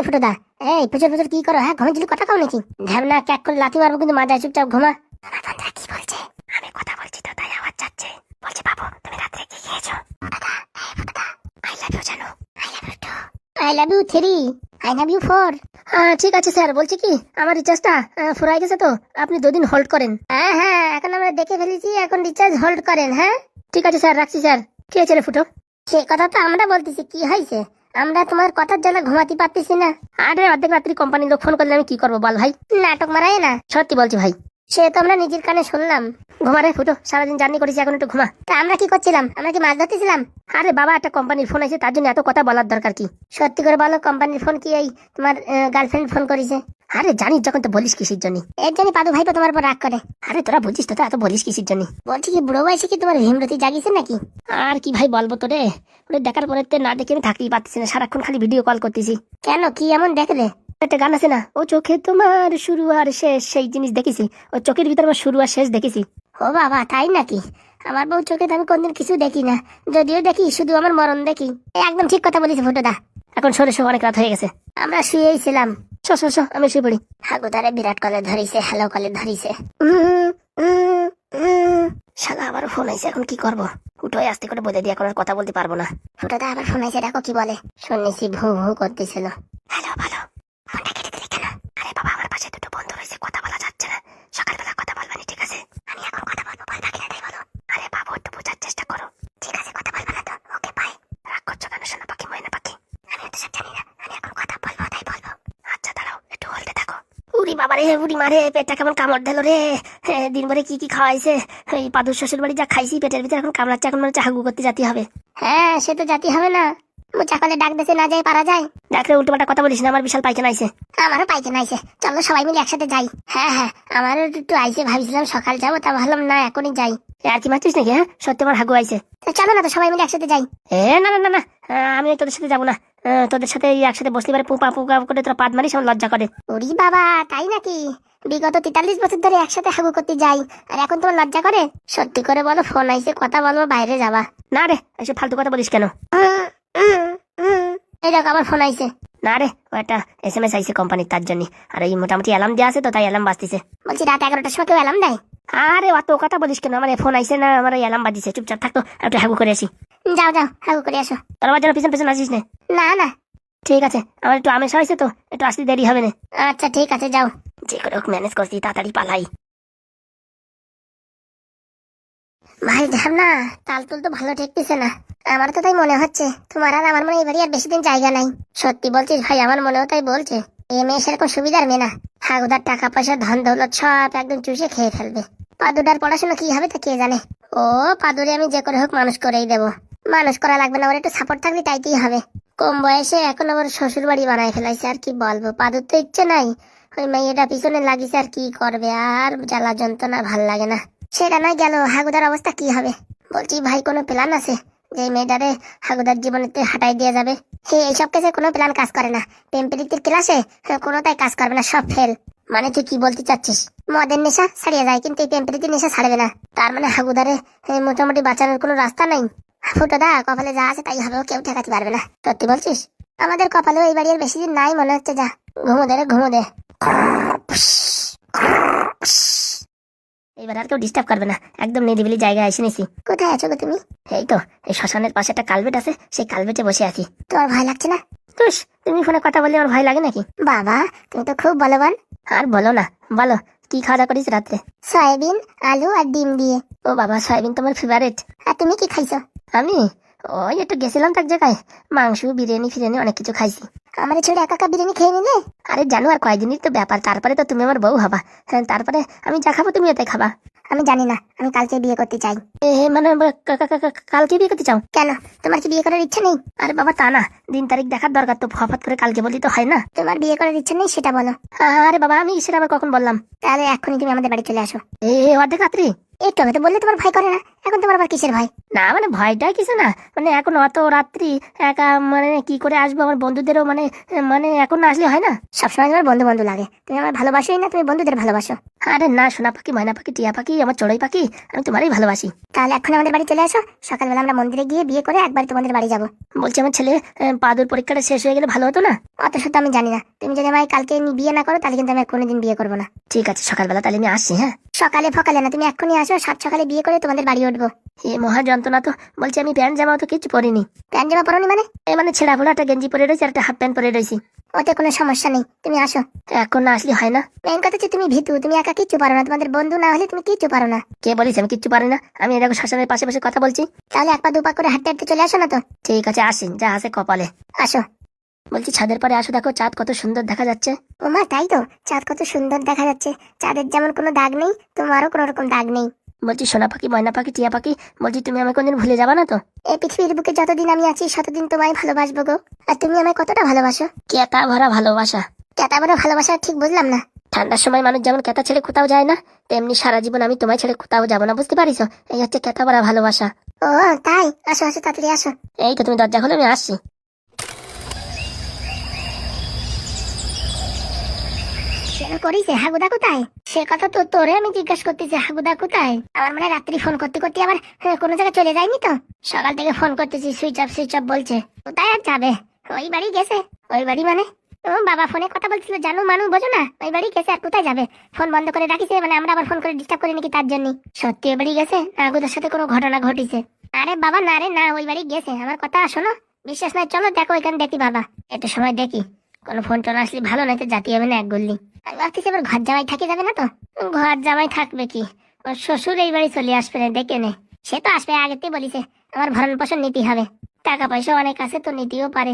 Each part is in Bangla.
এই ফুটোদা, এই প্রচুর প্রচুর কি করো? হ্যাঁ ঘুমের কথা কাও নাকি? ঢ্যাবনা ক্যাক করে লাথি মারবো কিন্তু মাথায় চুপচাপ ঘুমা। কি বলছে? আমি কথা বলছি তো তাই আওয়াজ যাচ্ছে। বলছি বাবু তুমি রাত্রে কি খেয়েছো? ফুটোদা, এই ফুটোদা, আই লাভ ইউ জানো, I love you too, I love you 3, I love you 4। ঠিক আছে স্যার, বলছি কি আমার রিচার্জটা ফুরাই গেছে তো আপনি 2 দিন হোল্ড করেন। হ্যাঁ হ্যাঁ, এখন আমরা দেখে ফেলেছি, এখন রিচার্জ হোল্ড করেন। হ্যাঁ ঠিক আছে স্যার, রাখছি স্যার। কি হয়েছে রে ফুটো? সে কথা তো আমরা বলতেছি, কি হয়েছে? আমরা তোমার কথার জন্য ঘুমাতে পারতেছি না। আরে অর্ধেক রাত্রি কোম্পানির লোক ফোন করলে আমি কি করবো বল ভাই? নাটক মারাই না, সত্যি বলছি ভাই। সে তো আমরা নিজের কানে শুনলাম। ঘুমারে ফুটো, সারাদিন জার্নি করেছি, এখন একটু ঘুমা। তা আমরা কি করছিলাম? আমরা কি মাছ ধরতেছিলাম? আরে বাবা, একটা কোম্পানির ফোন আছে, তার জন্য এত কথা বলার দরকার কি? সত্যি করে বলো, কোম্পানির ফোন কি এই তোমার গার্লফ্রেন্ড ফোন করেছে? আরে জানিস যখন, তো বলিস কিসের জন্য? এর জন্য পাদু ভাই তোমার উপর রাগ করে। আরে তোরা বুঝিস তো, এত বলিস কিসের জন্য? বলছি কি বুড়ো বয়সে কি তোমার ভীমরতি জাগিছে নাকি? আর কি ভাই বলবো তোরে, ওরে দেখার পরে না দেখে আমি থাকতেই পারতেছি না, সারাক্ষণ খালি ভিডিও কল করতেছি। কেন, কি এমন দেখলে? একটা গান আছে না, ও চোখে তোমার শুরু আর শেষ, সেই জিনিস দেখেছি। ও চোখের ভিতরে আমার শুরু আর শেষ দেখেছি। ও বাবা, তাই নাকি? আমার বউ চোখে আমি কোনদিন কিছু দেখি না, যদিও দেখি শুধু আমার মরণ দেখি। একদম ঠিক কথা বলেছি ফুটোদা। এখন সরে সরে অনেক রাত হয়ে গেছে, আমরা শুয়েই ছিলাম। আমি শুয়ে পড়ি। হাগুদারে বিরাট কলে ধরিছে, হ্যালো কলে ধরিছে। শালা আবার ফোন আইছে, এখন কি করবো? উঠোয় আস্তে করে বলে দিয়ে এখন আর কথা বলতে পারবো না। ফুটোদা আবার ফোন আইছে, দেখো কি বলে। শুনেছি ভু ভু করতেছিল। হ্যালো ভালো, ফোনটা কেটে দিলি কেন? আরে বাবা, আমার পাশে দুটো বন্ধু রয়েছে, কথা বলা যাচ্ছে না। সকালবেলা কথা বলবানি, ঠিক আছে? আমি এখন কথা বলবো, ভয় পাখি না তাই বলো। আরে বাবু একটু বোঝার চেষ্টা করো। ঠিক আছে, কথা বলবো না তো? Okay bye. রাগ করছো কেন সোনা পাখি, ময়না পাখি? আমি তো সব জানি না, আমি এখন কথা বলবো তাই বলবো। আচ্ছা দাঁড়াও, একটু হলতে থাকো। উড়ি বাবা রে, উড়ি মারে, পেটটা কেমন কামড় দিল রে। দিন ভরে কি কি খাওয়াইছে, এই পাদুর শ্বশুর বাড়ি যা খাইছি, পেটের ভিতরে এখন কামড়াচ্ছে, এখন মনে হচ্ছে হাগু করতে যেতে হবে। হ্যাঁ সে তো যেতে হবে না, সকালে ডাক দিতে না যাই পারা যায়? ডাকলে উল্টো পাল্টা কথা বলিস না, আমার বিশাল পায়খানা আইছে। আমারও পায়খানা আইছে, চলো সবাই মিলে একসাথে যাই। হ্যাঁ হ্যাঁ, আমারও একটু আইছে, ভাবছিলাম সকাল যাবো, তা ভাবলাম না এখনই যাই। আর কি মারছিস নাকি? হ্যাঁ সত্যি আমার হাগু আইছে। চলো না তো সবাই মিলে একসাথে যাই। না না না না, আমি তোদের সাথে যাবো না। তোদের সাথে একসাথে বসতে পারে পুপা পুপা করে তোরা পাদ মারিস, আমার লজ্জা করে। ওরি বাবা, তাই নাকি? বিগত 43 বছর ধরে একসাথে হাগু করতে যাই, আর এখন তোমার লজ্জা করে? সত্যি করে বলো, ফোন আইছে, কথা বলবো, বাইরে যাবা? না রে, এসব ফালতু কথা বলিস কেন? এই দেখো আবার ফোন আইছে। না রে, ও একটা SMS আইছে কোম্পানির, তার জন্য। আর এই মোটামুটি অ্যালার্ম দেওয়া আছে তো, তাই অ্যালার্ম বাজতেছে। বলছি রাত 11টার সময় কেউ অ্যালার্ম দেয়? আরে অত কথা বলিস কেন, আমার ফোন আইছে না, আমার অ্যালার্ম বাজিছে। চুপচাপ থাকতো, একটু হাগু করে আসি। যাও যাও, হাগু করে আসো। তোর আবার যেন পিছন পিছন আসিস না। না না ঠিক আছে, আমার একটু আমেশা হয়েছে তো, একটু আসতে দেরি হবে না। আচ্ছা ঠিক আছে, যাও। যে করে হোক ম্যানেজ করছি, তাড়াতাড়ি পালাই। ভাই ঢ্যাবনা, তাল তুল তো ভালো ঠেকতেছে না। আমার তো তাই মনে হচ্ছে তোমার আর আমার মনে এবারে আর বেশি দিন জায়গা নাই। সত্যি বলছিস ভাই, আমার মনেও তাই বলছে। এই মেয়ে সেরকম সুবিধার মেয়ে না, হাগুদার টাকা পয়সা ধন দৌলত সব একদম চুষে খেয়ে ফেলবে। পাদুটার পড়াশোনা কি হবে তা কে জানে। ও পাদুরে আমি যে করে হোক মানুষ করেই দেবো। মানুষ করা লাগবে না, ওর একটু সাপোর্ট থাকলে তাইতেই হবে। কম বয়সে এখন আবার শ্বশুর বাড়ি বানায় ফেলাইছে, আর কি বলবো। পাদুর তো ইচ্ছে নাই, ওই মেয়েটা পিছনে লাগিছে, আর কি করবে। আর জ্বালা যন্ত্রণা ভাল লাগে না। সেটা নয় গেল, হাগুদার অবস্থা কি হবে? বলছি ভাই, কোনো প্ল্যান আছে যে মেয়েটারে হাগুদার জীবনেতে হাঁটাই দিয়ে যাবে? এইসব কেসে কোনো প্ল্যান কাজ করে না। প্রেম প্রীতির ক্লাসে কোনোটাই কাজ করবে না, সব ফেল। মানে তুই কি বলতে চাচ্ছিস? মদের নেশা ছাড়িয়ে যায়, কিন্তু এই প্রেম প্রীতির নেশা ছাড়বে না। তার মানে হাগুদারে মোটামুটি বাঁচানোর কোনো রাস্তা নাই? ফুটোদা, কপালে যা আছে তাই হবে, কেউ ঠেকাতে পারবে না। সত্যি বলছিস? আমাদের কপালেও এই বাড়ি আর বেশি দিন নাই মনে হচ্ছে। যা ঘুমো দে রে, ঘুমো দে। এবার আর কেউ ডিস্টার্ব করবে না, একদম নিরিবিলি জায়গায় এসে নিছি। কোথায় আছো গো তুমি? এই তো, এই শ্মশানের পাশে একটা কালভেট আছে, সেই কালভেটে বসে আছি। তোমার ভয় লাগছে না? তুস, তুমি ফোনে কথা বললে আমার ভয় লাগে নাকি? বাবা, তুমি তো খুব বলবান। আর বলো না, বলো কি খাওয়া দাওয়া করিস রাত্রে? সয়াবিন, আলু আর ডিম দিয়ে। ও বাবা, সয়াবিন তোমার ফেভারিট। আর তুমি কি খাইছো? আমি ওই একটু গেছিলাম এক জায়গায়, মাংস বিরিয়ানি ফিরিয়ানি অনেক কিছু খাইছি। আমার ছেড়ে একা একা বিরিয়ানি খেয়ে নিলে? আরে জানো, আর কয়দিনই তো ব্যাপার, তারপরে তো তুমি আমার বউ হবা। হ্যাঁ, তারপরে আমি যা খাবো তুমি এটাই খাবা। আমি জানি না, আমি কালকে বিয়ে করতে চাই। মানে কালকে বিয়ে করতে চাও? কেন, তোমার কি বিয়ে করার ইচ্ছা নেই? আরে বাবা তা না, দিন তারিখ দেখার দরকার তো, হঠাৎ করে কালকে বলি তো হয় না। তোমার বিয়ে করার ইচ্ছা নেই সেটা বলো। আরে বাবা, আমি সেটা আবার কখন বললাম? তাহলে এখনই তুমি আমাদের বাড়ি চলে আসো। অর্ধেক রাত্রি? একটু আগে তো বললে তোমার ভয় করে না, এখন তোমার আবার কিসের ভয়? না মানে ভয়টা কিছু না, মানে এখন অত রাত্রি একা মানে কি করে আসবো, আমার বন্ধুদেরও মানে মানে এখন না আসলে হয় না? সবসময় আমার বন্ধু বন্ধু লাগে, তুমি আমার ভালোবাসোই না, তুমি বন্ধুদের ভালোবাসো। আরে না, সোনা পাখি, ময়না পাখি, টিয়া পাখি, আমার চড়ুই পাখি, আমি তোমারই ভালোবাসি। তাহলে এখন আমাদের বাড়ি চলে আসো, সকালবেলা আমরা মন্দিরে গিয়ে বিয়ে করে একবার তোমাদের বাড়ি যাবো। বলছি আমার ছেলে পাদুর পরীক্ষাটা শেষ হয়ে গেলে ভালো হতো না? অত সত্য আমি জানি না, তুমি যদি আমায় কালকে বিয়ে না করো তাহলে কিন্তু আমি আর কোনোদিন বিয়ে করবো না। ঠিক আছে, সকালবেলা তাহলে আমি আসছি। হ্যাঁ, সকালে ফকালে না, তুমি এক্ষুনি আসো, সাত সকালে বিয়ে করে তোমাদের বাড়ি উঠবো। এ মহা যন্ত্রণা তো। বলছি আমি প্যান্ট জামাও তো কিছু পরিনি। প্যান্ট জামা পরনি মানে? এ মানে ছেঁড়া ফোলা একটা গেঞ্জি পরে রয়েছে আর একটা হাফ প্যান্ট পরে রয়েছি। ওতে কোনো সমস্যা নেই, তুমি আসো। এখন না আসলে হয় না? মেন কথা হচ্ছে তুমি ভীতু, তুমি একা কিচ্ছু পারো না, তোমাদের বন্ধু না হলে তুমি কিচ্ছু পারো না। কে বলিস আমি কিচ্ছু পারি না? আমি এরকম শ্মশানের পাশে পাশে কথা বলছি। তাহলে এক পা দু পা করে হাঁটতে হাঁটতে চলে আসো না তো। ঠিক আছে আসি, যা আছে কপালে। আসো। বলছি ছাদের পরে আসো, দেখো চাঁদ কত সুন্দর দেখা যাচ্ছে। ও মা তাই তো, চাঁদ কত সুন্দর দেখা যাচ্ছে। চাঁদের যেমন কোনো দাগ নেই, তোমারও কোনো রকম দাগ নেই। বলছি সোনা পাখি, ময়না পাখি, টিয়া পাখি, বলছি তুমি আমাকে কোনদিন ভুলে যাবা না তো? এই পৃথিবীর বুকে যতদিন আমি আছি ততদিন তোমায় ভালোবাসবো গো। আর তুমি আমায় কতটা ভালোবাসো? কেতা ভরা ভালোবাসা। কেতা ভরা ভালোবাসা ঠিক বুঝলাম না। ঠান্ডার সময় মানুষ যেমন কেতা ছেড়ে কোথাও যায় না, তেমনি সারা জীবন আমি তোমায় ছেড়ে কোথাও যাবো না, বুঝতে পারিস? এই হচ্ছে কেতা ভরা ভালোবাসা। ও তাই, আসো আসো তাড়াতাড়ি আসো। এই তো তুমি দরজা খোলো, আমি আসছি। করিছে হাগুদা কোথায়? সে কথা তো তোরে আমি জিজ্ঞাসা করতেছি, হাগুদা কোথায়? আমার মানে রাত্রি ফোন করতে করতে আবার কোনো জায়গায় চলে যায়নি তো? সকাল থেকে ফোন করতেছি, সুইচ অফ বলছে। কোথায় আর যাবে? ওই বাড়ি গেছে। ওই বাড়ি মানে? ও বাবা ফোনে কথা বলছিল, জানো মানু বোঝো না, ওই বাড়ি গেছে। আর কোথায় যাবে? ফোন বন্ধ করে রাখিছে, মানে আমরা আবার ফোন করে ডিস্টার্ব করি নাকি তার জন্য? সত্যি ওই বাড়ি গেছে? হাগুদার সাথে কোনো ঘটনা ঘটিছে? আরে বাবা না রে না, ওই বাড়ি গেছে। আমার কথা শোনো, বিশ্বাস নাই চলো দেখো ওইখানে দেখি বাবা। একটু সময় দেখি, কোনো ফোন টোন আসলে ভালো, নয়তো জাতি হবে না এক গল্লি। আমি ভাবতেছি এবার ঘর জামাই থাকি যাবে না তো? ঘর জামাই থাকবে কি, ওর শ্বশুর এই বাড়ি চলে আসবে না, দেখে নে। সে তো আসবে, আগেতেই বলিছে আমার ভরণ পোষণ নীতি হবে, টাকা পয়সা অনেক আছে তো নিতেও পারে।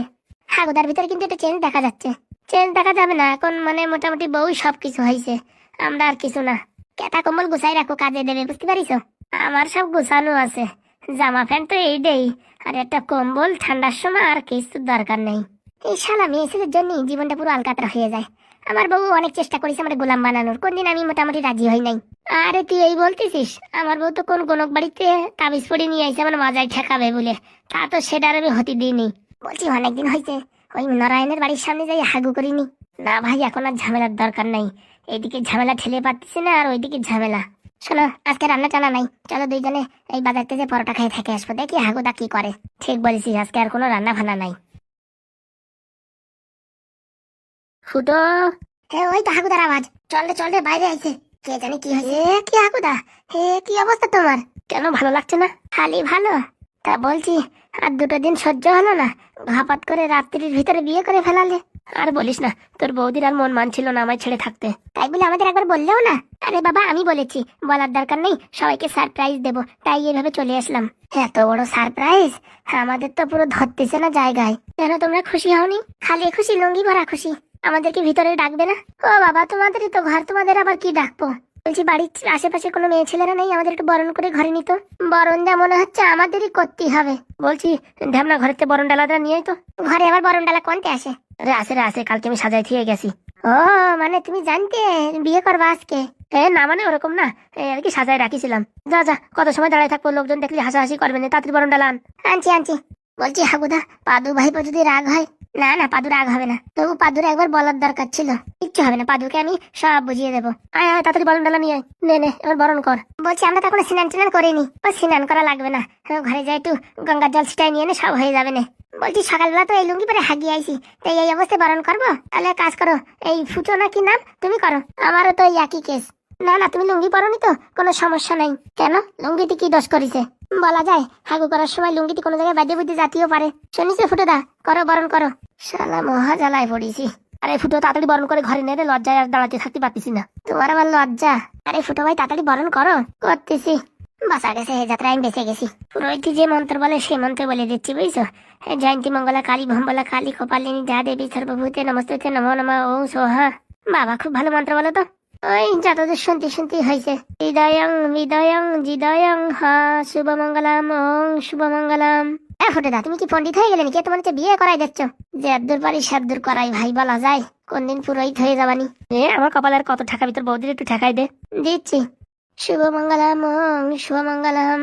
হাগুদার ভিতরে কিন্তু একটা চেঞ্জ দেখা যাচ্ছে। চেঞ্জ দেখা যাবে না, এখন মানে মোটামুটি বউ সবকিছু হয়েছে, আমরা আর কিছু না। কেটা কম্বল গুছাই রাখো, কাজে দেবে, বুঝতে পারিস? আমার সব গুছানো আছে, জামা প্যান্ট তো এই দেই, আর একটা কম্বল ঠান্ডার সময়, আর কিছু দরকার নেই। এই শালা মেয়েছেলের জন্য জীবনটা পুরো আলকাতরা হয়ে যায়। আমার বউ অনেক চেষ্টা করেছে আমার গোলাম বানানোর, কোনদিন আমি মোটামুটি রাজি হই নাই। আরে তুই এই বলতেছিস? আমার বউ তো কোন গণক বাড়িতে তাবিজ পড়ে নিয়ে আইছে আমার মাজায় ঠেকাবে বলে, তা তো সেটার আমি হতে দিইনি। বলছি অনেকদিন হয়েছে ওই নারায়ণের বাড়ির সামনে যাই হাগু করিনি। না ভাই, এখন আর ঝামেলার দরকার নাই, এইদিকে ঝামেলা ঠেলে পারতেছি না, আর ওইদিকে ঝামেলা। শোনো, আজকে রান্না টানা নাই, চলো দুইজনে এই বাজার থেকে পরোটা খেয়ে থেকে আসবো, দেখি হাগুদা কি করে। ঠিক বলেছিস, আজকে আর কোনো রান্না ফান্না নাই। ফুটো, হ্যাঁ ওই তো হাগুদার আওয়াজ। চল রে বাইরে আইছে। কে জানি কি হয়েছে? কি হাগুদা, হে কি অবস্থা তোমার? কেন ভালো লাগছে না? খালি ভালো? তা বলছি আর দুটো দিন সহ্য হলো না, ঘাপাত করে রাত্রির ভিতরে বিয়ে করে ফেলালে। আর বলিস না, তোর বৌদির আর মন মানছিল না আমায় ছেড়ে থাকতে, তাই বলে আমাদের একবার বললেও না। আরে বাবা আমি বলেছি, বলার দরকার নেই, সবাইকে সারপ্রাইজ দেবো, তাই এভাবে চলে আসলাম। এত বড় সারপ্রাইজ আমাদের তো পুরো ধরতেছে না জায়গায়। কেন তোমরা খুশি হওনি? খালি খুশি, লুঙ্গি ভরা খুশি। আমাদেরকে ভিতরে ডাকবে না? ও বাবা, তোমাদেরই তো ঘর, তোমাদের আবার কি ডাকবো? বলছি বাড়ির আশেপাশে কোনো মেয়ে ছেলেরা নেই, আমাদের একটু বরণ করে ঘরে নিত। বরণ যা মনে হচ্ছে আমাদেরই করতেই হবে। বলছি ঢ্যামনা ঘরেতে বরণ ডালাটা নিয়ে তো। ঘরে আবার বরণ ডালা কোনতে আসে? রে আসে, কালকে আমি সাজাই দিয়ে গেছি। ও মানে তুমি জানতে বিয়ে করবা আজকে? না মানে ওরকম না, আর কি সাজায় রাখিছিলাম। যা কত সময় দাঁড়ায় থাকবো, লোকজন দেখলে হাসাহাসি করবে না, তাড়াতাড়ি বরণ ডালা আন। আনছি। বলছি হাগুদা, পাদু ভাইপো যদি রাগ হয়? না পাদু রাগ হবে না, তবু পাদুর একবার বলার দরকার ছিল। কিচ্ছু হবে না, পাদুকে আমি সব বুঝিয়ে দেবো। আয় তাড়াতাড়ি বরণ ডালা নিয়ে নে এবার বরণ কর। বলছি আমরা তো কোনো স্নান টান করিনি। ও স্নান করা লাগবে না, ঘরে যাই একটু গঙ্গার জল ছিটাই নিয়ে সব হয়ে যাবে না। বলছি সকালবেলা তো এই লুঙ্গি পরে হাগিয়ে আইছি, তাই এই অবস্থায় বরণ করবো? তাহলে কাজ করো, এই ফুটো না কি নাম, তুমি করো, আমারও তো একই কেস। না তুমি লুঙ্গি পরনি তো কোনো সমস্যা নাই। কেন, লুঙ্গিতে কি দোষ করেছে? বলা যায় হাগু করার সময় লুঙ্গিটি কোনো জায়গায় বাদে বুদ্ধি জাতীয় পারে। শুনিস ফুটো দা, করো বরণ করো। শালা মহা জ্বালায় পড়েছি। আরে ফুটো তাড়াতাড়ি বরণ করে ঘরে নেড়ে, লজ্জায় আর দাঁড়াতে থাকতে পারতেছি না। তোমার আবার লজ্জা? আরে ফুটো ভাই তাড়াতাড়ি বরণ করো। করতেছি। বাঁচা গেছে, এই যাত্রায় আমি বেঁচে গেছি। পুরোহিত যে মন্ত্র বলে সেই মন্ত্র বলে দিচ্ছি, বুঝছো? জয়ন্তী মঙ্গলা কালী ভম্বলা কালী কপালিনী যা দেবী সর্বভূতে নমস্তে নমো নমঃ ওং সোহা। বাবা খুব ভালো মন্ত্র বলো তো। ওই যতদূর শুনতে হয়েছে। হৃদয়ং হৃদয়ং হা শুভমঙ্গলাম ওং শুভমঙ্গলাম। ফুটে দা, তুমি কি পণ্ডিত হয়ে গেলে নাকি? তোমার হচ্ছে বিয়ে করাই দিচ্ছ? যে এদ্দুর পারি সাদ্দুর করাই ভাই, বলা যায় কোনদিন পুরোহিত হয়ে যাবানি। আমার কপালের কত ঠেকাবি, তোর বৌদির একটু ঠেকাই দে। দিচ্ছি। শুভ মঙ্গলম শুভ মঙ্গলম।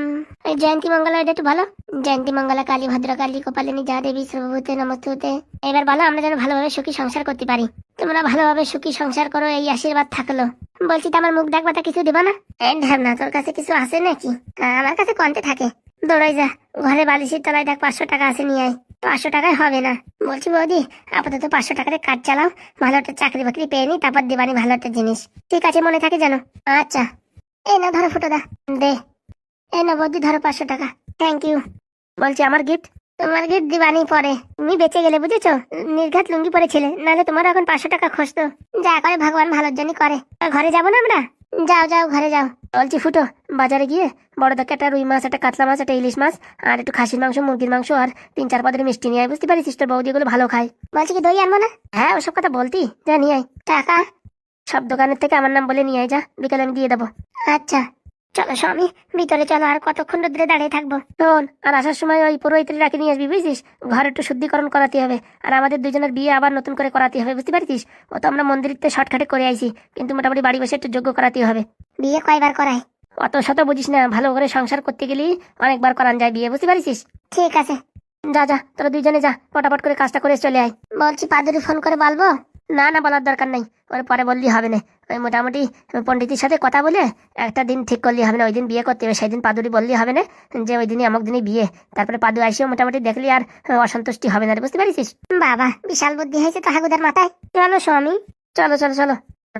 এই জয়ন্তী মঙ্গলা এটা একটু ভালো। জয়ন্তী মঙ্গলা কালী ভদ্রকালী কপালিনী যা দেবী সর্বভূতে নমস্তুতে। এবার বলো আমরা যেন ভালোভাবে সুখী সংসার করতে পারি। তোমরা ভালোভাবে সুখী সংসার করো এই আশীর্বাদ থাকলো। বলছি তো আমার মুখ দেখবা তা কিছু দেবা না? এই ঢাবনা তোর কাছে কিছু আছে নাকি? আমার কাছে কমতে থাকে। দৌড়াই যা ঘরে বালিশের তলায় দেখ 500 টাকা আছে নিয়ে আয়। 500 টাকায় হবে না। বলছি বৌদি আপাতত 500 টাকাতে কাজ চালাও, ভালো একটা চাকরি বাকরি পেয়ে নি, তারপর দেবানি ভালো একটা জিনিস। ঠিক আছে মনে থাকে জানো? আচ্ছা এই না ধরো ফুটো দা, দে এই না বৌদি ধরো 500 টাকা। Thank you. বলছি আমার গিফট? তোমার গিফট দিবানি পরে, তুমি বেঁচে গেলে বুঝেছো। নির্ঘাত লুঙ্গি পরেছিলে, নাহলে তোমার এখন 500 টাকা খসতো। যা করে ভগবান ভালোর জন্য করে। ঘরে যাবো না আমরা? যাও যাও ঘরে যাও। বলছি ফুটো বাজারে গিয়ে বড় দেখে একটা রুই মাছ, একটা কাতলা মাছ, একটা ইলিশ মাছ আর একটু খাসির মাংস, মুরগির মাংস আর 3-4 পদের মিষ্টি নিয়ে আয়। বুঝতে পারিস তোর বৌদি এগুলো ভালো খায়। বলছি কি দই আনবো না? হ্যাঁ ওসব কথা বলতি, যা নিয়ে আয়। টাকা সব দোকানের থেকে আমার নাম বলে নিয়ে আয়, যা বিকালে আমি দিয়ে দেবো। আচ্ছা চলো স্বামী ভিতরে চলো, আর কতক্ষণ ধরে দাঁড়িয়ে থাকবো? শোন আর আসার সময় ওই পুরোহিতের ডাকে নিয়ে আসবি বুঝছিস। ঘরে একটু শুদ্ধিকরণ করাতে হবে, আর আমাদের দুজনের বিয়ে আবার নতুন করে করাতে হবে। বুঝতে পারছিস? ও তো আমরা মন্দিরতে শর্টকাটে করে আইছি, কিন্তু মোটামুটি বাড়ি বসে একটু যোগ্য করাতে হবে। বিয়ে কয়বার করায়? অত শত বুঝিস না, ভালো করে সংসার করতে গেলেই অনেকবার করান যায় বিয়ে। বুঝতে পারছিস? ঠিক আছে যা যা তোরা দুইজনে যা, পটাপট করে কাজটা করে চলে আয়। বলছি পাদুরি ফোন করে বলবো? না না বলার দরকার নেই, ওর পরে বললেই হবে না। ওই মোটামুটি পণ্ডিতের সাথে কথা বলে একটা দিন ঠিক করলেই হবে না। ওই দিন বিয়ে করতে হবে, সেই দিন পাদুরি বললেই হবে না যে ওই দিনই অমুক দিনই বিয়ে। তারপরে পাদু আসিও মোটামুটি দেখলি আর অসন্তুষ্টি হবে না। বুঝতে পারিস? বাবা বিশাল বুদ্ধি হয়েছে তো হাগুদার মাথায়। চলো স্বামী চলো চলো চলো।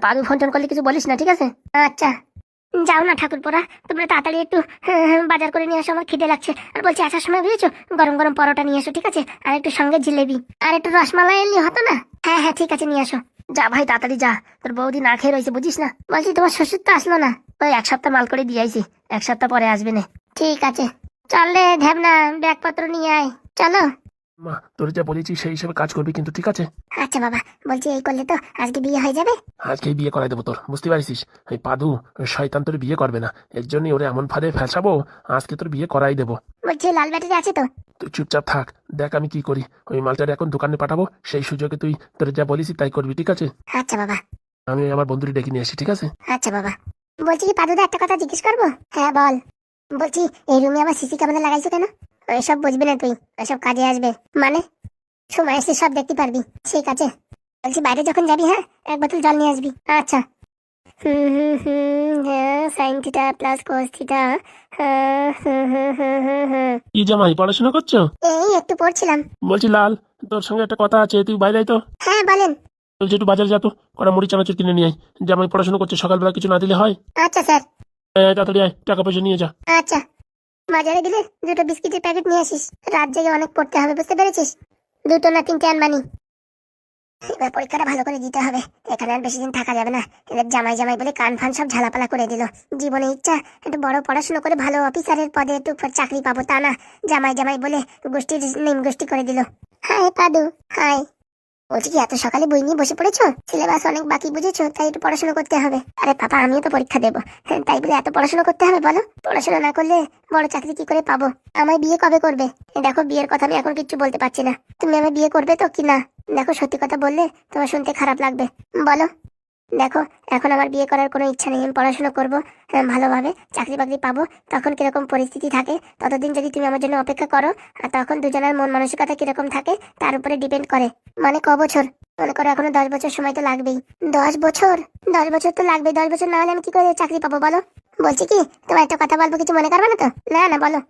পাদু ফোন টোন করলে কিছু বলিস না, ঠিক আছে? আচ্ছা যাও না ঠাকুরপোরা, তোমরা তাড়াতাড়ি একটু বাজার করে নিয়ে আসো, আমার খিদে লাগছে। আর বলছি আসার সময় বুঝেছো গরম গরম পরোটা নিয়ে আসো, ঠিক আছে? আর একটু সঙ্গে জিলেবি আর একটু রসমালাই এলে হতো না? হ্যাঁ হ্যাঁ ঠিক আছে নিয়ে আসো। যা ভাই তাড়াতাড়ি যা, তোর বৌদি না খেয়ে রয়েছে বুঝিস না। বলছি তোমার শ্বশুর তো আসলো না? ওই 1 সপ্তাহ মাল করে দিয়ে আইছি, 1 সপ্তাহ পরে আসবে না। ঠিক আছে চল রে ঢ্যাবনা, ব্যাগপত্র নিয়ে আয় চলো। মা তোর যা বলেছি সেই হিসেবে কাজ করবি কিন্তু, ঠিক আছে? আচ্ছা বাবা বলছি এই করলে তো আজকে বিয়ে হয়ে যাবে? আজকেই বিয়ে করাই দেবো তোর, বুঝতে পারিস? এই পাদু শয়তান তোর বিয়ে করবে না, এর জন্যই ওরে এমন ফাঁদে ফেসাবো, আজকে তোর বিয়ে করাই দেবো। বলছি লাল ব্যাটারি আছে তো? তুই চুপচাপ থাক, দেখ আমি কি করি। ওই মালটারে এখন দোকানে পাঠাবো, সেই সুযোগে তুই তোর যা বলিস তাই করবি, ঠিক আছে? আচ্ছা বাবা। আমি আমার বন্ধুরি ডেকে নিয়ে আসি, ঠিক আছে? আচ্ছা বাবা। বলছি কি পাদুদা একটা কথা জিজ্ঞেস করবো? হ্যাঁ বল। বলছি এই রুমে আবার সিসি ক্যামেরা লাগাইছো কেন? ওইসব বুঝবি না তুই, ওইসব কাজে আসবে। মানে সময় এসে সব দেখতে পারবি। ঠিক আছে বলছি বাইরে যখন যাবি হ্যাঁ 1 বোতল জল নিয়ে আসবি। আচ্ছা হ্যাঁ sine theta plus cos theta. কি জামাই পড়াশোনা করছো? এই একটু পড়ছিলাম। বলছি লাল তোর সঙ্গে একটা কথা আছে, তুই বাইরে আয় তো। হ্যাঁ বলেন। বলছি একটু বাজারে যা তো, কটা মুড়ি চানাচুর কিনে নিয়ে আয়। জামাই পড়াশোনা করছে, সকালবেলা কিছু না দিলে হয়? আচ্ছা স্যার। তাড়াতাড়ি আয়, টাকা পয়সা নিয়ে যা। আচ্ছা বাজারে দিলে 2টো বিস্কিটের প্যাকেট নিয়ে আসিস, রাত জেগে অনেক পড়তে হবে বুঝতে পেরেছিস? 2টো না 3টে আনবানি। এবার পরীক্ষাটা ভালো করে দিতে হবে, এখানে আর বেশি দিন থাকা যাবে না। এদের জামাই জামাই বলে কান ফান সব ঝালাপালা করে দিল। জীবনে ইচ্ছা একটু বড় পড়াশোনা করে ভালো অফিসারের পদে একটু চাকরি পাবো, তা না জামাই জামাই বলে গোষ্ঠীর নিম গোষ্ঠী করে দিল। হাই পাদু হাই। বলছি কি এত সকালে বই নিয়ে বসে পড়েছো? সিলেবাস অনেক বাকি বুঝেছো, তাই একটু পড়াশোনা করতে হবে। আরে পাপা আমিও তো পরীক্ষা দেবো, তাই বলে এত পড়াশোনা করতে হবে বলো? পড়াশোনা না করলে বড় চাকরি কি করে পাবো? আমায় বিয়ে কবে করবে? দেখো বিয়ের কথা আমি এখন কিচ্ছু বলতে পারছি না, তুমি আমায় বিয়ে করবে তো কি না? দেখো সত্যি কথা বললে তোমার শুনতে খারাপ লাগবে, বলো। দেখো এখন আমার বিয়ে করার কোনো ইচ্ছা নেই, আমি পড়াশোনা করবো ভালোভাবে, চাকরি বাকরি পাবো, তখন কিরকম পরিস্থিতি থাকে ততদিন যদি তুমি আমার জন্য অপেক্ষা করো। আর তখন দুজনের মন মানসিকতা কিরকম থাকে তার উপরে ডিপেন্ড করে। মানে ক বছর? মনে করো এখনো 10 বছর সময় তো লাগবেই। 10 বছর? 10 বছর তো লাগবে, 10 বছর না হলে আমি কি করে চাকরি পাবো বলো? বলছি কি তোমার একটা কথা বলবো, কিছু মনে করবে না তো? না না বলো।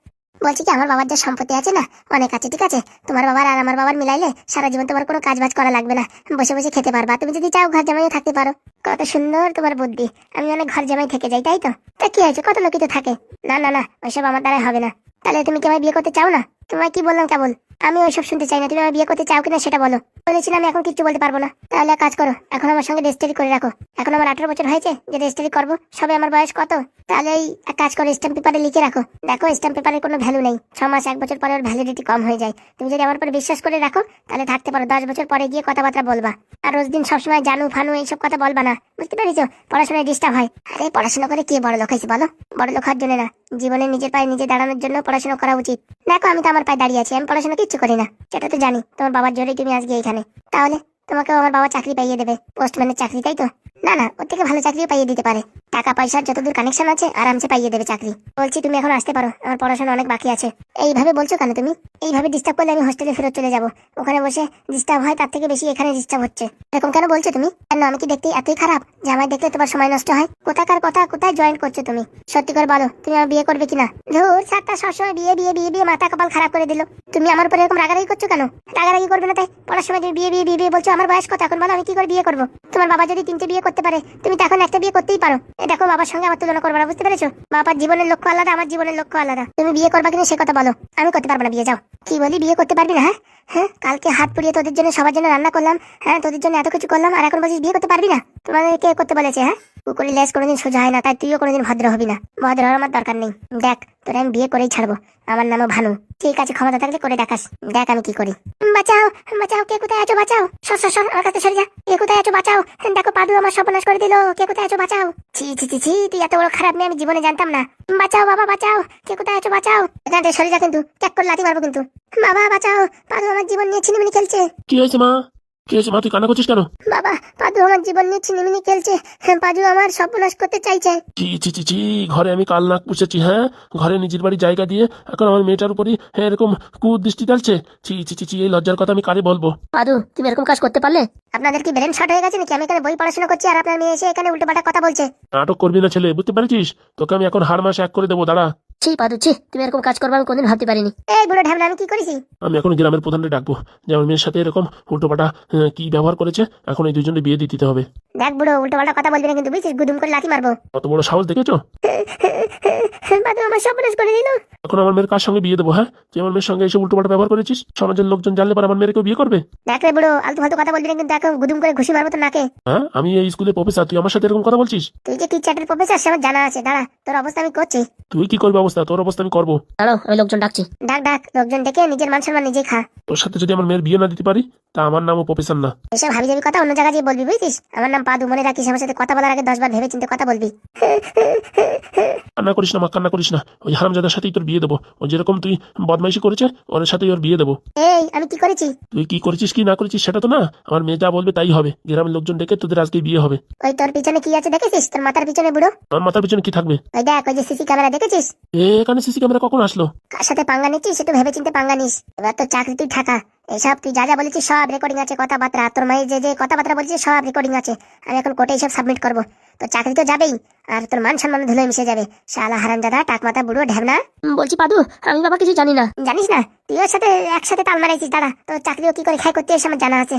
বলছি কি আমার বাবার যা সম্পত্তি আছে না অনেক আছে, ঠিক আছে? তোমার বাবার আর আমার বাবার মিলাইলে সারা জীবন তোমার কোনো কাজ বাজ করা লাগবে না, বসে বসে খেতে পারবা। তুমি যদি চাও ঘর জামাইও থাকতে পারো। কত সুন্দর তোমার বুদ্ধি, আমি অনেক ঘর জামাই থেকে যাই তাই তো? তা কি হয়েছে, কত লোকই তো থাকে। না না না ওইসব আমার দ্বারা হবে না। তাহলে তুমি কি আমায় বিয়ে করতে চাও না? তোমায় কি বললাম কেবল? আমি ওইসব শুনতে চাই না, তুমি আমার বিয়ে করতে চাও কিনা সেটা বলো। বলেছিলাম এখন কিচ্ছু বলতে পারবো না। তাহলে এক কাজ করো, এখন আমার সঙ্গে রেজিস্ট্রি করে রাখো। এখন আমার 18 বছর হয়েছে যে রেজিস্ট্রি করবো, সবে আমার বয়স কত? তাহলে এই এক কাজ করো, স্ট্যাম্প পেপারে লিখে রাখো। দেখো স্ট্যাম্প পেপারের কোনো ভ্যালু নেই, 6 মাস 1 বছর পরে ওর ভ্যালিডিটি কম হয়ে যায়। তুমি যদি আমার উপর বিশ্বাস করে রাখো তাহলে থাকতে পারো, 10 বছর পরে গিয়ে কথাবার্তা বলবা। আর রোজ দিন সবসময় জানু ফানু এইসব কথা বলবা না, বুঝতে পেরেছো? পড়াশোনায় ডিস্টার্ব হয়। আরে পড়াশোনা করে কে বড় লোক হয়েছে বলো? বড় লোক হওয়ার জন্য না, জীবনে নিজের পায়ে নিজে দাঁড়ানোর জন্য পড়াশোনা করা উচিত। দেখো আমি তো আমার পায়ে দাঁড়িয়ে আছি, আমি পড়াশোনা কিচ্ছু করি না, সেটা তো জানি। তোমার বাবার জোরেই তুমি আজকে এইখানে, তাহলে তোমাকেও আমার বাবা চাকরি পাইয়ে দেবে, পোস্টম্যানের চাকরি, তাই তো? না না, ওর থেকে ভালো চাকরিও পাইয়ে দিতে পারে। টাকা পয়সার যতদূর কানেকশন আছে আরামসে পাইয়ে দেবে চাকরি। বলছি তুমি এখন আসতে পারো, আমার পড়াশোনা অনেক বাকি আছে। এইভাবে বলছো কেন তুমি? এইভাবে ডিস্টার্ব করলে আমি হোস্টেলে ফেরত চলে যাব। ওখানে বসে ডিস্টার্ব হয় তার থেকে বেশি এখানে ডিস্টার্ব হচ্ছে। এরকম কেন বলছো তুমি? কেন আমি কি দেখতে এতই খারাপ যে আমায় দেখলে তোমার সময় নষ্ট হয়? কোথাকার কথা, কোথায় জয়েন করছো তুমি? সত্যি করে বলো, তুমি আমার বিয়ে করবে কিনা? ধুর, সাতটা সবসময় বিয়ে বিয়ে বিয়ে বিয়ে মাথা কপাল খারাপ করে দিল। তুমি আমার উপরে এরকম রাগারাগি করছো কেন? রাগারাগি করবে না তাই পড়ার সময় তুমি বিয়ে বিয়ে বিয়ে বিয়ে বলছো। আমার বয়স কত এখন বলো, আমি কি করে বিয়ে করবো? তোমার বাবা যদি 3টে বিয়ে করতে পারে, তুমি তো এখন একটা বিয়ে করতেই পারো। এ দেখো, বাবার সঙ্গে আমার তুলনা করবে না, বুঝতে পেরেছো? বাবার জীবনের লক্ষ্য আলাদা, আমার জীবনের লক্ষ্য আলাদা। তুমি বিয়ে করবা কিনা সে কথা বলো। আমি করতে পারবো না বিয়ে, যাও। কি বলি, বিয়ে করতে পারবি না? হ্যাঁ হ্যাঁ, কালকে হাত পুড়িয়ে তোদের জন্য সবার জন্য রান্না করলাম, হ্যাঁ তোদের জন্য এত কিছু করলাম, আর এখন বলছিস বিয়ে করতে পারবি না? তোমাদের কে করতে বলেছে? হ্যাঁ, কুকুরের লেজ কোনোদিন সোজা হয় না, তাই তুইও কোনোদিন ভদ্র হবি না। ভদ্র হওয়ার আমার দরকার নেই। দেখ, তোরে আমি বিয়ে করেই ছাড়বো। আমার নামও ভানু। ঠিক আছে, ক্ষমতা থাকলে করে দেখাস। দেখ আমি কি করি। বাঁচাও বাঁচাও, কে কোথায় আছো? বাঁচাও, সর সর সর, আমার কাছে সরে যা। কে কোথায় আছো? বাঁচাও। দেখো পাদু আমার সর্বনাশ করে দিল। কে কোথায় আছো? বাঁচাও। ছি ছি ছি ছি, তুই এত বড় খারাপ মেয়ে আমি জীবনে জানতাম না। বাঁচাও বাবা, বাঁচাও। কে কোথায় আছো? বাঁচাও। এখান থেকে সরে যা, কিন্তু ক্যাক করে লাথি মারবো কিন্তু। বাবা বাঁচাও, পাদু আমার জীবন নিয়ে ছিনিমিনি খেলছে। কি হয়েছে মা? কি হয়েছে মা? তুই কান্না করছিস কেন? বাবা, পাদু আমার জীবন নিয়ে ছিনিমিনি খেলছে। পাদু আমার সর্বনাশ করতে চাইছে। চি চি চি চি, ঘরে আমি কাল নাক পুষেছি, হ্যাঁ? ঘরে নিজের বাড়ি জায়গা দিয়ে এখন আমার মেয়েটার উপরই হ্যাঁ এরকম কুদৃষ্টি ডালছে। চি চি চি চি, এই লজ্জার কথা আমি কারে বলবো? পাদু, তুমি এরকম কাজ করতে পারলে? আপনাদের কি ব্রেন শর্ট হয়ে গেছে নাকি? আমি এখানে বই পড়াশোনা করছি আর আপনার মেয়ে এসে এখানে উল্টোপাল্টা কথা বলছে। নাটক করবি না ছেলে, বুঝতে পারছিস? তোকে আমি এখন হাড় মাস এক করে দেবো, দাঁড়া। ছি পাদু, ছি, তুমি এরকম কাজ করবে আমি কোনদিন ভাবতে পারিনি। এই বুড়ো ঢ্যামনা, আমি কি করেছি? আমি এখন গ্রামের প্রধানকে ডাকবো, যে আমার মেয়ের সাথে এরকম উল্টোপাটা কি ব্যবহার করেছে, এখন এই দুজনে বিয়ে দিয়ে দিতে হবে। দেখ বুড়ো, উল্টোপাল্টা কথা বলবি না কিন্তু, বুঝছিস? গুদুম করে লাথি মারবো। কত বড় সাহস দেখেছো? পাদু আমার সর্বনাশ করে দিল। এখন আমার মেয়ের কার সঙ্গে বিয়ে দেবো? হ্যাঁ, তুই আমার মেয়ের সঙ্গে এসে উল্টোপাটা ব্যবহার করেছিস, সমাজের লোকজন জানলে পর আমার মেয়েকে বিয়ে করবে। দেখ রে বুড়ো, আলতু ফালতু কথা বলবি না কিন্তু, এখন গুদুম করে ঘুষি মারবো তো নাকে। হ্যাঁ, আমি এই স্কুলের প্রফেসর, তুই আমার সাথে এরকম কথা বলছিস? তুই যে কি চ্যাটের প্রফেসর সে আমার জানা আছে। দাঁড়া, তোর অবস্থা আমি করছি। তুই কি করবি অবস্থা? তোর অবস্থা আমি করবো। দাঁড়াও, আমি লোকজন ডাকছি। ডাক ডাক, লোকজন ডেকে নিজের মান সম্মান নিজেই খা। তোর সাথে যদি আমার মেয়ের বিয়ে না দিতে পারি, তা আমার নামও প্রফেসর না। এসব হাবি যাবি কথা অন্য জায়গায় গিয়ে বলবি, বুঝছিস? আমার নাম পাদু, মনে রাখিস। আমার সাথে কথা বলার আগে 10 বার ভেবে চিন্তে কথা বলবি। কান্না করিস না মা, কান্না করিস না। ওই হারামজাদার সাথেই তোর বিয়ে দেবো। ও যেরকম তুই বদমাইশি করেছে, ওর সাথেই ওর বিয়ে দেবো। এই, আমি কি করেছি? তুই কি করেছিস কি না করেছিস সেটা তো না, আমার মেয়ে যা বলবে তাই হবে। গ্রামের লোকজন ডেকে তোদের আজকে বিয়ে হবে। ওই তোর পিছনে কি আছে দেখেছিস? তোর মাথার পিছনে বুড়ো। আমার মাথার পিছনে কি থাকবে? ওই দেখ, ওই যে সিসি ক্যামেরা দেখেছিস? এখানে সিসি ক্যামেরা কখন আসলো? কার সাথে পাঙ্গা নিচ্ছিস একটু ভেবে চিন্তে পাঙ্গা নিস। এবার তো চাকরি তুই ঠাকা। এসব তুই যা যা বলেছিস সব রেকর্ডিং আছে, কথাবার্তা। তোর মায়ের যে যে কথাবার্তা বলছিস সব রেকর্ডিং আছে। আমি এখন কোর্টে সব সাবমিট করবো। তো চাকরি তো যাবেই, আর তোর মান সম্মান ধুলে মিশে যাবে। শালা হারামজাদা, টাকমাথা বুড়ো ঢ্যামনা। বলছি পাদু, আমি বাবা কিছু জানি না। জানিস না? তুই ওর সাথে একসাথে তাল মারাইছিস। দাঁড়া, তোর চাকরিও কি করে খাই করতে এসে আমার জানা আছে।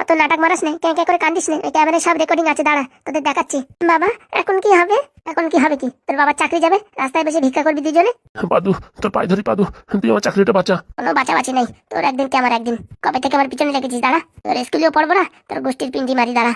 অত নাটক মারাস না, কে কে করে কান্দিস না। ওই ক্যামেরায় সব রেকর্ডিং আছে, দাঁড়া তোদের দেখাচ্ছি। বাবা, এখন কি হবে? এখন কি হবে কি? তোর বাবার চাকরি যাবে, রাস্তায় বসে ভিক্ষা করবি দুজনে। পাদু, তোর পায়ে ধরি পাদু, তুই আমার চাকরিটা বাঁচা। কোনো বাঁচাবাচি নেই, তোর একদিন কে আমার একদিন। কবে থেকে আমার পিছনে লেগেছিস? দাঁড়া, তোর স্কুলেও পড়বো না, তোর গোষ্ঠীর পিন্ডি মারি। দাঁড়া।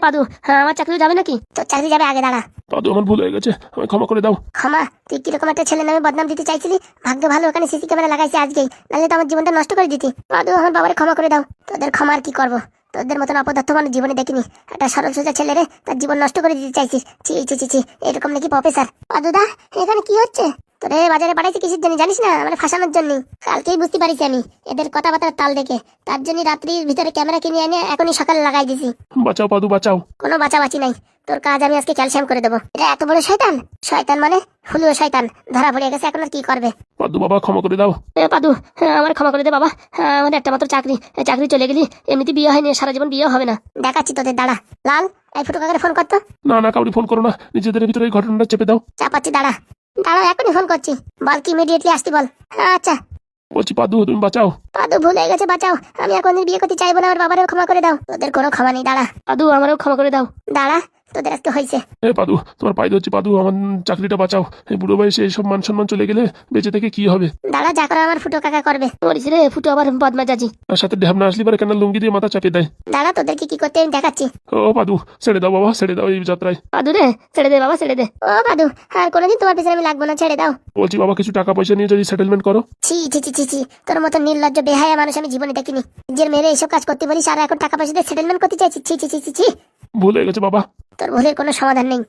পাদু, হ্যাঁ আমার চাকরি যাবে নাকি? তোর চাকরি যাবে আগে, দাঁড়া। পাদু, আমার ভুল হয়ে গেছে, আমায় ক্ষমা করে দাও। ক্ষমা? তুই কিরকম একটা ছেলে নামে বদনাম দিতে চাইছিলি? ভাগ্য ভালো ওখানে সিসি ক্যামেরা লাগাইছে আজকেই, নাহলে তো আমার জীবনটা নষ্ট করে দিতি। পাদু, আমার বাবারে ক্ষমা করে দাও। তোদের ক্ষমা আর কি করবো? তোদের মতন অপদার্থ মানুষ জীবনে দেখিনি। একটা সরল সোজা ছেলে রে, তার জীবন নষ্ট করে দিতে চাইছিস। ছি ছি ছি ছি, এরকম নাকি প্রফেসর? পাদুদা, এখানে কি হচ্ছে? তোরে বাজারে পাঠাইছি কিসের জন্য জানিস না? মানে ফাঁসানোর জন্য। কালকেই বুঝতে পারিস আমি এদের কথাবার্তার তাল দেখে। তার জন্য রাত্রির ভিতরে ক্যামেরা কিনে এনে এখনই সকালে লাগাই দিছি। বাঁচাও পাদু, বাঁচাও। কোনো বাঁচাবাচি নাই, তোর কাজ আমি আজকে ক্যালসিয়াম করে দেবো। এটা এত বড় শয়তান? শয়তান মানে হুলুও শয়তান, ধরা পড়ে গেছে, এখন আর কি করবে? পাদু বাবা, ক্ষমা করে দাও। পাদু, আমার ক্ষমা করে দে বাবা। আমার একটা মাত্র চাকরি, চাকরি চলে গেলি, এমনিতে বিয়ে হয়নি, সারা জীবন বিয়ে হবে না। দেখাচ্ছি তোদের, দাঁড়া। লাল, এই ফুটো কাকারে ফোন করতো। না না, কাউরি ফোন করো না, নিজেদের ভিতরে এই ঘটনাটা চেপে দাও। চাপাচ্ছি, দাঁড়া। দাঁড়া, এখনই ফোন করছি। বল কি ইমিডিয়েটলি আসতে বল। আচ্ছা। বলছি পাদু, তুমি বাঁচাও। পাদু, ভুল হয়ে গেছে, বাঁচাও। আমি আর কোনদিন বিয়ে করতে চাইবো না, আমার বাবারও ক্ষমা করে দাও। তোদের কোনো ক্ষমা নেই, দাঁড়া। পাদু, আমারও ক্ষমা করে দাও। দাঁড়া, তোদের আজকে হয়েছে। পাদু, তোমার পায়ে ধরছি পাদু, আমার চাকরিটা বাঁচাও। এই বুড়ো বয়সে এইসব মান সম্মান চলে গেলে বেঁচে থেকে কি হবে? দাঁড়া, যা করে আমার ফুটো কাকা করবে। মরিস রে ফুটো, আবার বদমাজাজি। আর সাথে ঢ্যামনা আসলি পরে কেন লুঙ্গি দিয়ে মাথা চাপিয়ে দেয়। দাঁড়া, তোদেরকে কি করতে আমি দেখাচ্ছি। ও পাদু, ছেড়ে দাও বাবা, ছেড়ে দাও এই যাত্রায়। পাদু রে, ছেড়ে দে বাবা, ছেড়ে দে। ও পাদু, আর কোনোদিন তোমার পিছনে আমি লাগবো না, ছেড়ে দাও। বলছি বাবা, কিছু টাকা পয়সা নিয়ে যদি সেটেলমেন্ট করো। ছি ছি ছি ছি ছি, তোর মতো নির্লজ্জ বেহায়া মানুষ আমি জীবনে দেখিনি। নিজের মেরে এইসব কাজ করতে বলিস আর এখন টাকা পয়সা দিয়ে সেটেলমেন্ট করতে চাইছি। ছি ছি ছি ছি ছি। ভুল হয়ে গেছে বাবা। তোর ভুলের কোনো সমাধান নেই।